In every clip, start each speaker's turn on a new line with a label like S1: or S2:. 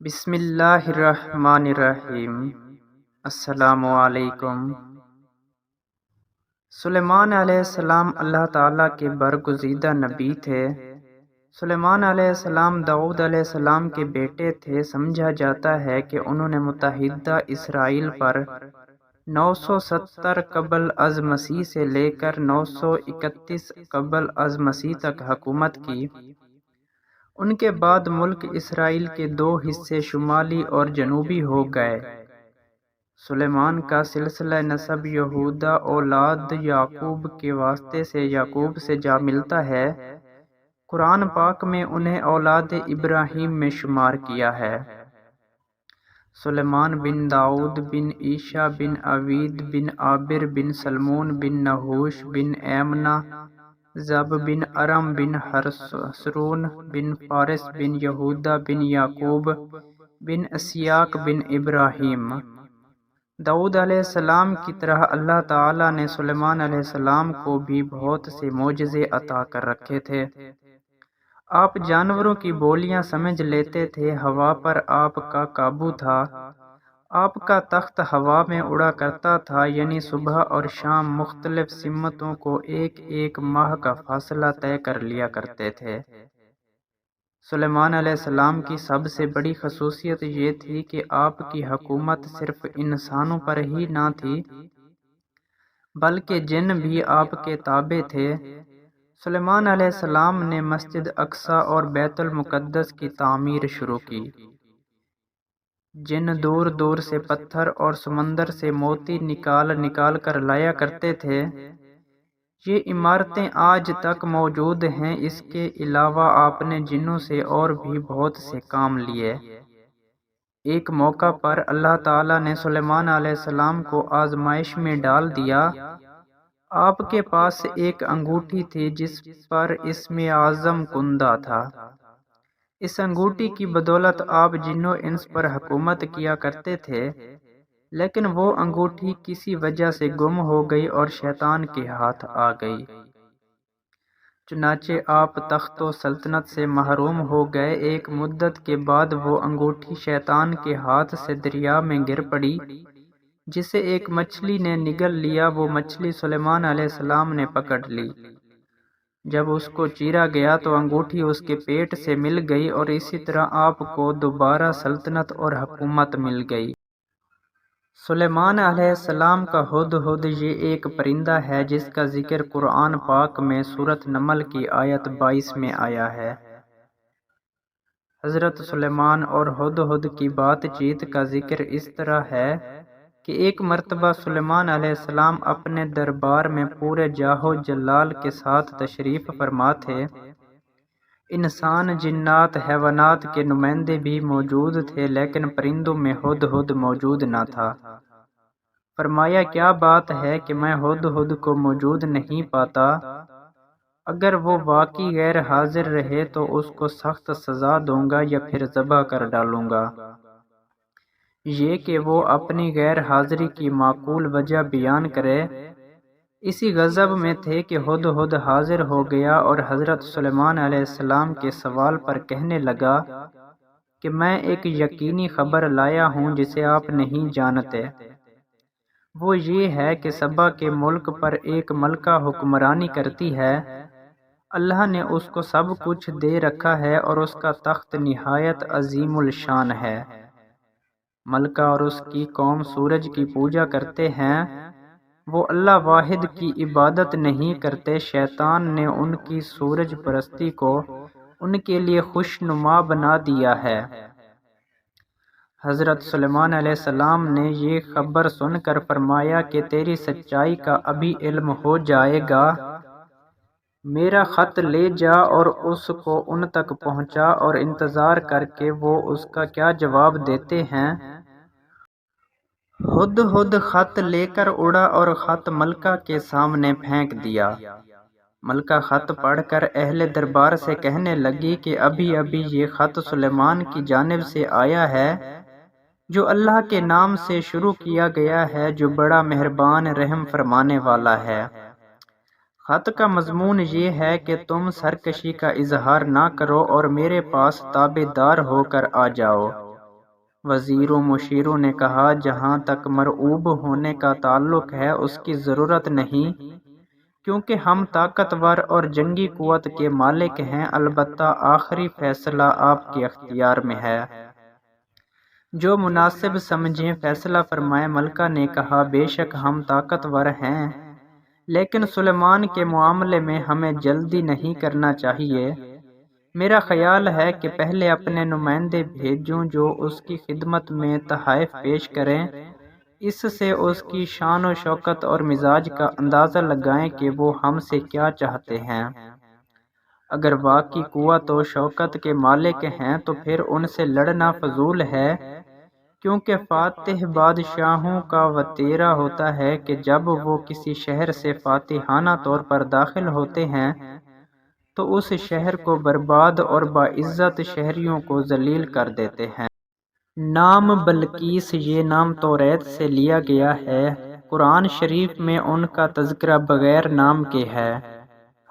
S1: بسم اللہ الرحمن الرحیم۔ السلام علیکم۔ سلیمان علیہ السلام اللہ تعالیٰ کے برگزیدہ نبی تھے۔ سلیمان علیہ السلام داؤد علیہ السلام کے بیٹے تھے۔ سمجھا جاتا ہے کہ انہوں نے متحدہ اسرائیل پر 970 قبل از مسیح سے لے کر 931 قبل از مسیح تک حکومت کی۔ ان کے بعد ملک اسرائیل کے دو حصے شمالی اور جنوبی ہو گئے۔ سلیمان کا سلسلہ نسب یہودا اولاد یعقوب کے واسطے سے یعقوب سے جا ملتا ہے۔ قرآن پاک میں انہیں اولاد ابراہیم میں شمار کیا ہے۔ سلیمان بن داؤد بن عیشا بن عوید بن عابر بن سلمون بن نحوش بن ایمنا زب بن ارم بن حسرون بن فارس بن یہودا بن یعقوب بن اسیاق بن ابراہیم۔ داؤد علیہ السلام کی طرح اللہ تعالیٰ نے سلیمان علیہ السلام کو بھی بہت سے معجزے عطا کر رکھے تھے۔ آپ جانوروں کی بولیاں سمجھ لیتے تھے، ہوا پر آپ کا قابو تھا۔ آپ کا تخت ہوا میں اڑا کرتا تھا، یعنی صبح اور شام مختلف سمتوں کو ایک ایک ماہ کا فاصلہ طے کر لیا کرتے تھے۔ سلیمان علیہ السلام کی سب سے بڑی خصوصیت یہ تھی کہ آپ کی حکومت صرف انسانوں پر ہی نہ تھی بلکہ جن بھی آپ کے تابع تھے۔ سلیمان علیہ السلام نے مسجد اقصی اور بیت المقدس کی تعمیر شروع کی۔ جن دور دور سے پتھر اور سمندر سے موتی نکال کر لایا کرتے تھے، یہ عمارتیں آج تک موجود ہیں۔ اس کے علاوہ آپ نے جنوں سے اور بھی بہت سے کام لیے۔ ایک موقع پر اللہ تعالیٰ نے سلیمان علیہ السلام کو آزمائش میں ڈال دیا۔ آپ کے پاس ایک انگوٹھی تھی جس پر اسم اعظم کندہ تھا۔ اس انگوٹھی کی بدولت آپ جنوں انس پر حکومت کیا کرتے تھے، لیکن وہ انگوٹھی کسی وجہ سے گم ہو گئی اور شیطان کے ہاتھ آ گئی۔ چنانچہ آپ تخت و سلطنت سے محروم ہو گئے۔ ایک مدت کے بعد وہ انگوٹھی شیطان کے ہاتھ سے دریا میں گر پڑی، جسے ایک مچھلی نے نگل لیا۔ وہ مچھلی سلیمان علیہ السلام نے پکڑ لی۔ جب اس کو چیرا گیا تو انگوٹھی اس کے پیٹ سے مل گئی، اور اسی طرح آپ کو دوبارہ سلطنت اور حکومت مل گئی۔ سلیمان علیہ السلام کا ہدہد یہ ایک پرندہ ہے جس کا ذکر قرآن پاک میں سورۃ نمل کی آیت 22 میں آیا ہے۔ حضرت سلیمان اور ہدہد کی بات چیت کا ذکر اس طرح ہے کہ ایک مرتبہ سلیمان علیہ السلام اپنے دربار میں پورے جاہ و جلال کے ساتھ تشریف فرما تھے۔ انسان، جنات، حیوانات کے نمائندے بھی موجود تھے، لیکن پرندوں میں ہدہد موجود نہ تھا۔ فرمایا، کیا بات ہے کہ میں ہدہد کو موجود نہیں پاتا؟ اگر وہ واقعی غیر حاضر رہے تو اس کو سخت سزا دوں گا یا پھر ذبح کر ڈالوں گا۔ یہ کہ وہ اپنی غیر حاضری کی معقول وجہ بیان کرے۔ اسی غضب میں تھے کہ ہدہد حاضر ہو گیا اور حضرت سلیمان علیہ السلام کے سوال پر کہنے لگا کہ میں ایک یقینی خبر لایا ہوں جسے آپ نہیں جانتے۔ وہ یہ ہے کہ سبا کے ملک پر ایک ملکہ حکمرانی کرتی ہے۔ اللہ نے اس کو سب کچھ دے رکھا ہے اور اس کا تخت نہایت عظیم الشان ہے۔ ملکہ اور اس کی قوم سورج کی پوجا کرتے ہیں، وہ اللہ واحد کی عبادت نہیں کرتے۔ شیطان نے ان کی سورج پرستی کو ان کے لیے خوشنما بنا دیا ہے۔ حضرت سلیمان علیہ السلام نے یہ خبر سن کر فرمایا کہ تیری سچائی کا ابھی علم ہو جائے گا۔ میرا خط لے جا اور اس کو ان تک پہنچا اور انتظار کر کے وہ اس کا کیا جواب دیتے ہیں۔ ہدہد خط لے کر اڑا اور خط ملکہ کے سامنے پھینک دیا۔ ملکہ خط پڑھ کر اہل دربار سے کہنے لگی کہ ابھی ابھی یہ خط سلیمان کی جانب سے آیا ہے، جو اللہ کے نام سے شروع کیا گیا ہے، جو بڑا مہربان رحم فرمانے والا ہے۔ خط کا مضمون یہ ہے کہ تم سرکشی کا اظہار نہ کرو اور میرے پاس تابع دار ہو کر آ جاؤ۔ وزیروں مشیروں نے کہا جہاں تک مرعوب ہونے کا تعلق ہے اس کی ضرورت نہیں، کیونکہ ہم طاقتور اور جنگی قوت کے مالک ہیں، البتہ آخری فیصلہ آپ کے اختیار میں ہے، جو مناسب سمجھیں فیصلہ فرمائیں۔ ملکہ نے کہا بے شک ہم طاقتور ہیں، لیکن سلیمان کے معاملے میں ہمیں جلدی نہیں کرنا چاہیے۔ میرا خیال ہے کہ پہلے اپنے نمائندے بھیجوں جو اس کی خدمت میں تحائف پیش کریں، اس سے اس کی شان و شوکت اور مزاج کا اندازہ لگائیں کہ وہ ہم سے کیا چاہتے ہیں۔ اگر واقعی قوت و شوکت کے مالک ہیں تو پھر ان سے لڑنا فضول ہے، کیونکہ فاتح بادشاہوں کا وتیرہ ہوتا ہے کہ جب وہ کسی شہر سے فاتحانہ طور پر داخل ہوتے ہیں تو اس شہر کو برباد اور باعزت شہریوں کو ذلیل کر دیتے ہیں۔ نام بلقیس، یہ نام توریت سے لیا گیا ہے۔ قرآن شریف میں ان کا تذکرہ بغیر نام کے ہے۔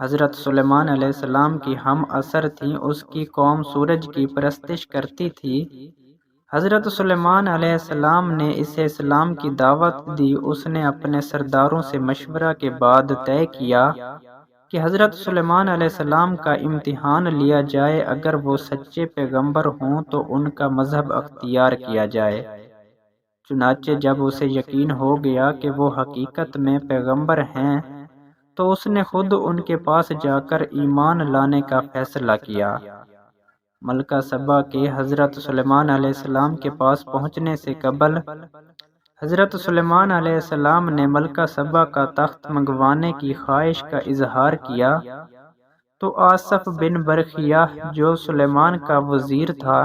S1: حضرت سلیمان علیہ السلام کی ہم عصر تھیں، اس کی قوم سورج کی پرستش کرتی تھی۔ حضرت سلیمان علیہ السلام نے اسے اسلام کی دعوت دی۔ اس نے اپنے سرداروں سے مشورہ کے بعد طے کیا کہ حضرت سلیمان علیہ السلام کا امتحان لیا جائے، اگر وہ سچے پیغمبر ہوں تو ان کا مذہب اختیار کیا جائے۔ چنانچہ جب اسے یقین ہو گیا کہ وہ حقیقت میں پیغمبر ہیں تو اس نے خود ان کے پاس جا کر ایمان لانے کا فیصلہ کیا۔ ملکہ سبا کے حضرت سلیمان علیہ السلام کے پاس پہنچنے سے قبل حضرت سلیمان علیہ السلام نے ملکہ سبا کا تخت منگوانے کی خواہش کا اظہار کیا تو آصف بن برخیہ جو سلیمان کا وزیر تھا،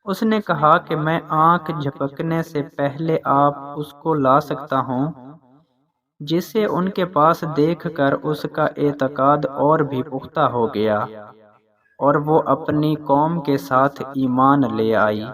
S1: اس نے کہا کہ میں آنکھ جھپکنے سے پہلے آپ اس کو لا سکتا ہوں، جسے ان کے پاس دیکھ کر اس کا اعتقاد اور بھی پختہ ہو گیا اور وہ اپنی قوم کے ساتھ ایمان لے آئی۔